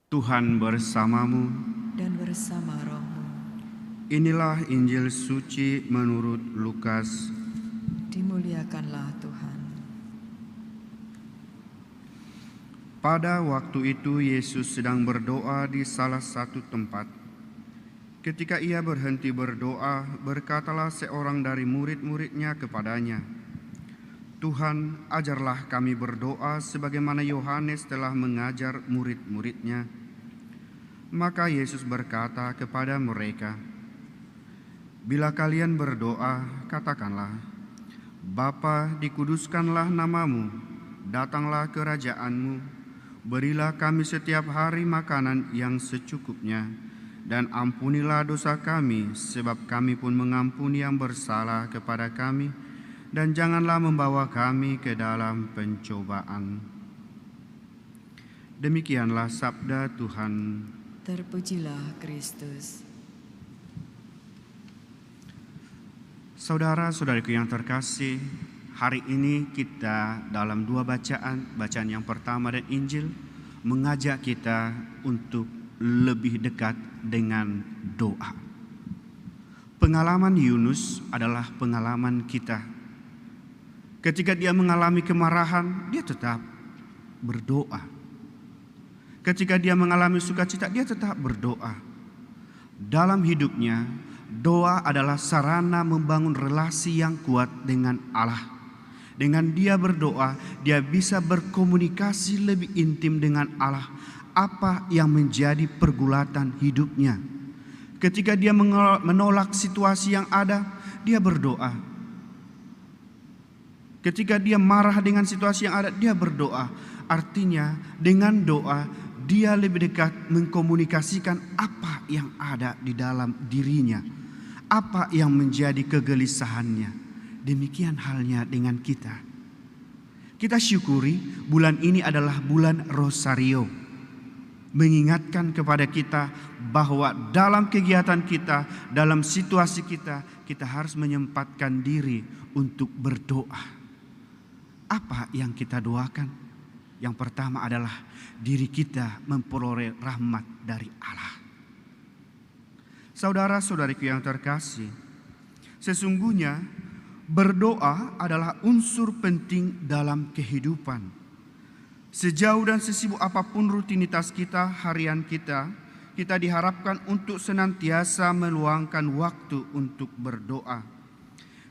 Tuhan bersamamu. Dan bersama rohmu. Inilah Injil suci menurut Lukas. Dimuliakanlah Tuhan. Pada waktu itu Yesus sedang berdoa di salah satu tempat. Ketika ia berhenti berdoa, berkatalah seorang dari murid-muridnya kepadanya, "Tuhan, ajarlah kami berdoa sebagaimana Yohanes telah mengajar murid-muridnya." Maka Yesus berkata kepada mereka, "Bila kalian berdoa, katakanlah, Bapa, dikuduskanlah namamu, datanglah kerajaanmu, berilah kami setiap hari makanan yang secukupnya, dan ampunilah dosa kami, sebab kami pun mengampuni yang bersalah kepada kami, dan janganlah membawa kami ke dalam pencobaan." Demikianlah sabda Tuhan. Terpujilah Kristus. Saudara-saudariku yang terkasih, hari ini kita dalam dua bacaan yang pertama dan Injil mengajak kita untuk lebih dekat dengan doa. Pengalaman Yunus adalah pengalaman kita. Ketika dia mengalami kemarahan, dia tetap berdoa. Ketika dia mengalami sukacita, dia tetap berdoa. Dalam hidupnya, doa adalah sarana membangun relasi yang kuat dengan Allah. Dengan dia berdoa, dia bisa berkomunikasi lebih intim dengan Allah. Apa yang menjadi pergulatan hidupnya. Ketika dia menolak situasi yang ada, dia berdoa. Ketika dia marah dengan situasi yang ada, dia berdoa. Artinya, dengan doa, dia lebih dekat mengkomunikasikan apa yang ada di dalam dirinya, apa yang menjadi kegelisahannya. Demikian halnya dengan kita. Kita syukuri bulan ini adalah bulan Rosario, mengingatkan kepada kita bahwa dalam kegiatan kita, dalam situasi kita, kita harus menyempatkan diri untuk berdoa. Apa yang kita doakan? Yang pertama adalah diri kita memperoleh rahmat dari Allah. Saudara-saudariku yang terkasih, sesungguhnya berdoa adalah unsur penting dalam kehidupan. Sejauh dan sesibuk apapun rutinitas kita, harian kita, kita diharapkan untuk senantiasa meluangkan waktu untuk berdoa.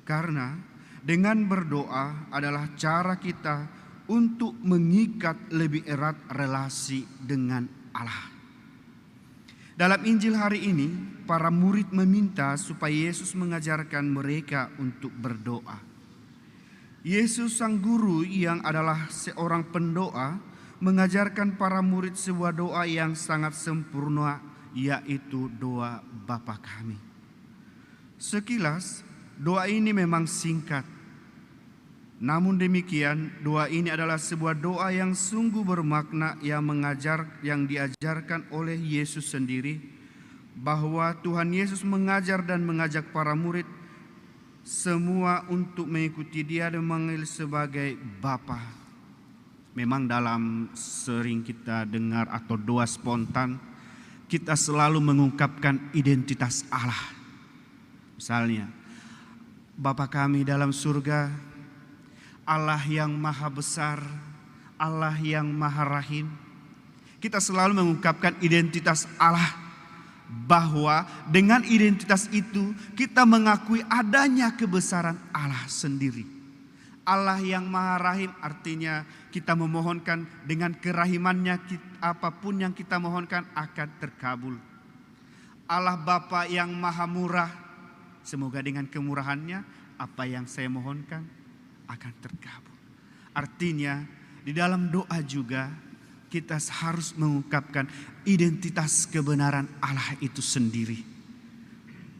Karena dengan berdoa adalah cara kita untuk mengikat lebih erat relasi dengan Allah. Dalam Injil hari ini, para murid meminta supaya Yesus mengajarkan mereka untuk berdoa. Yesus sang guru yang adalah seorang pendoa mengajarkan para murid sebuah doa yang sangat sempurna, yaitu doa Bapa kami. Sekilas, doa ini memang singkat. Namun demikian, doa ini adalah sebuah doa yang sungguh bermakna yang diajarkan oleh Yesus sendiri, bahwa Tuhan Yesus mengajar dan mengajak para murid semua untuk mengikuti Dia dan memanggil sebagai Bapa. Memang dalam sering kita dengar atau doa spontan, kita selalu mengungkapkan identitas Allah. Misalnya, Bapa kami dalam surga, Allah yang maha besar, Allah yang maha rahim. Kita selalu mengungkapkan identitas Allah, bahwa dengan identitas itu kita mengakui adanya kebesaran Allah sendiri. Allah yang maha rahim artinya kita memohonkan dengan kerahimannya, apapun yang kita mohonkan akan terkabul. Allah Bapa yang maha murah, semoga dengan kemurahannya apa yang saya mohonkan akan terkabul. Artinya di dalam doa juga kita harus mengungkapkan identitas kebenaran Allah itu sendiri.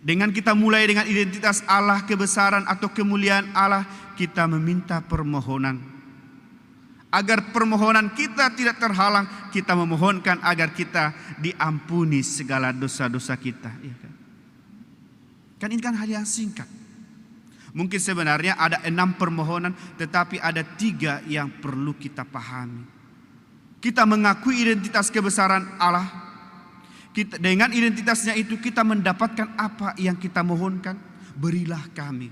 Dengan kita mulai dengan identitas Allah, kebesaran atau kemuliaan Allah, kita meminta permohonan. Agar permohonan kita tidak terhalang, kita memohonkan agar kita diampuni segala dosa-dosa kita. Kan ini kan hal yang singkat. Mungkin sebenarnya ada 6 permohonan, tetapi ada 3 yang perlu kita pahami. Kita mengakui identitas kebesaran Allah. Dengan identitasnya itu kita mendapatkan apa yang kita mohonkan. Berilah kami.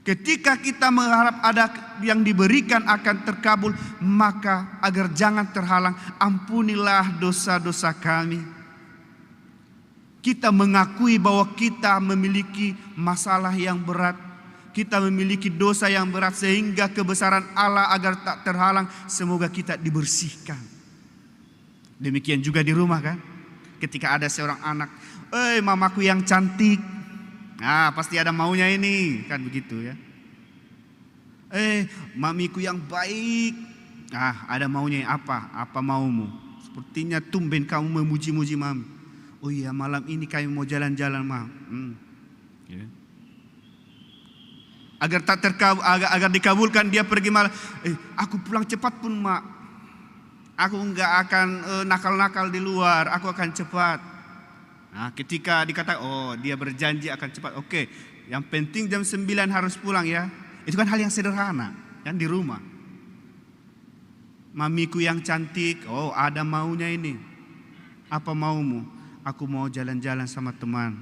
Ketika kita mengharap ada yang diberikan akan terkabul, maka agar jangan terhalang, ampunilah dosa-dosa kami. Kita mengakui bahwa kita memiliki masalah yang berat. Kita memiliki dosa yang berat sehingga kebesaran Allah agar tak terhalang, semoga kita dibersihkan. Demikian juga di rumah kan. Ketika ada seorang anak, mamaku yang cantik. Pasti ada maunya ini, kan begitu ya. Mamiku yang baik. Ada maunya apa? Apa maumu? Sepertinya tumben kamu memuji-muji mami. Oh iya, malam ini kami mau jalan-jalan, Mam. Yeah. Agar dikabulkan, dia pergi malam. Aku pulang cepat pun, Mak. Aku enggak akan nakal-nakal di luar. Aku akan cepat. Nah, ketika dikatakan, dia berjanji akan cepat. Oke, yang penting jam 9 harus pulang ya. Itu kan hal yang sederhana, kan di rumah. Mamiku yang cantik, ada maunya ini. Apa maumu? Aku mau jalan-jalan sama teman.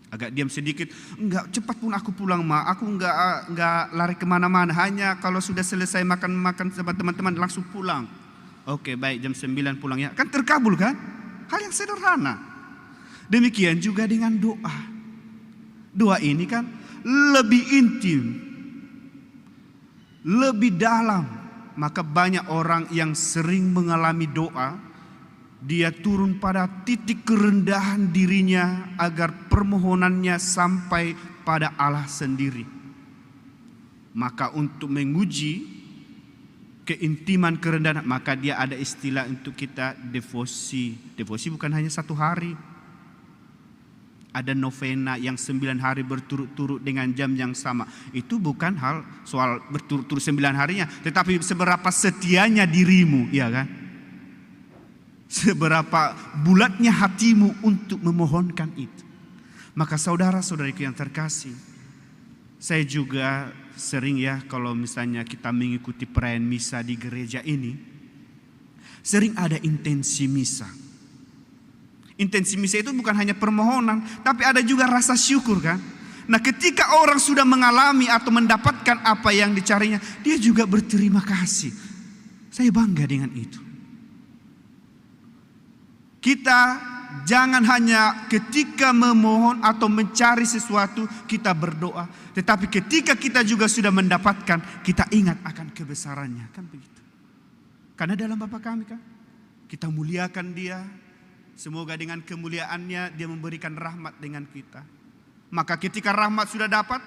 Agak diam sedikit, enggak, cepat pun aku pulang, Ma. Aku enggak lari kemana-mana. Hanya kalau sudah selesai makan-makan sama teman-teman langsung pulang. Oke, baik, jam 9 pulang ya. Kan terkabul kan? Hal yang sederhana. Demikian juga dengan doa. Doa ini kan lebih intim, lebih dalam. Maka banyak orang yang sering mengalami doa, dia turun pada titik kerendahan dirinya agar permohonannya sampai pada Allah sendiri. Maka untuk menguji keintiman kerendahan, maka dia ada istilah untuk kita devosi. Devosi bukan hanya 1 hari. Ada novena yang 9 hari berturut-turut dengan jam yang sama. Itu bukan hal soal berturut-turut 9 harinya, tetapi seberapa setianya dirimu, ya kan? Seberapa bulatnya hatimu untuk memohonkan itu. Maka saudara-saudariku yang terkasih, saya juga sering ya kalau misalnya kita mengikuti perayaan misa di gereja ini, sering ada intensi misa. Intensi misa itu bukan hanya permohonan, tapi ada juga rasa syukur kan. Nah, ketika orang sudah mengalami atau mendapatkan apa yang dicarinya, dia juga berterima kasih. Saya bangga dengan itu. Kita jangan hanya ketika memohon atau mencari sesuatu kita berdoa, tetapi ketika kita juga sudah mendapatkan, kita ingat akan kebesarannya, kan begitu. Karena dalam Bapa kami kan, kita muliakan Dia. Semoga dengan kemuliaannya Dia memberikan rahmat dengan kita. Maka ketika rahmat sudah dapat,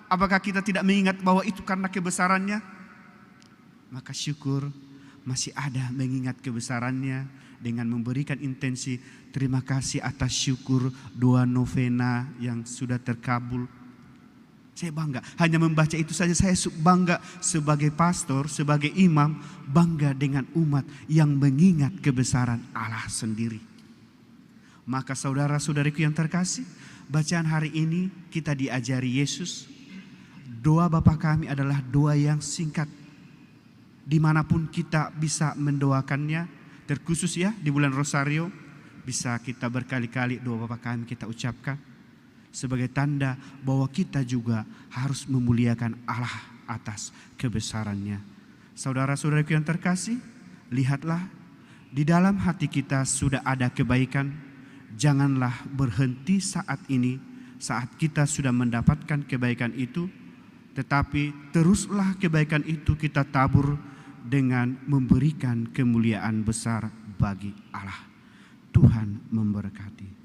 apakah kita tidak mengingat bahwa itu karena kebesarannya? Maka syukur masih ada mengingat kebesarannya dengan memberikan intensi terima kasih atas syukur doa novena yang sudah terkabul. Saya bangga, hanya membaca itu saja saya bangga sebagai pastor, sebagai imam, bangga dengan umat yang mengingat kebesaran Allah sendiri. Maka saudara-saudariku yang terkasih, bacaan hari ini kita diajari Yesus. Doa Bapa kami adalah doa yang singkat. Dimanapun kita bisa mendoakannya, terkhusus ya di bulan Rosario, bisa kita berkali-kali doa Bapa kami kita ucapkan. Sebagai tanda bahwa kita juga harus memuliakan Allah atas kebesarannya. Saudara-saudariku yang terkasih, lihatlah di dalam hati kita sudah ada kebaikan. Janganlah berhenti saat ini, saat kita sudah mendapatkan kebaikan itu, tetapi teruslah kebaikan itu kita tabur dengan memberikan kemuliaan besar bagi Allah. Tuhan memberkati.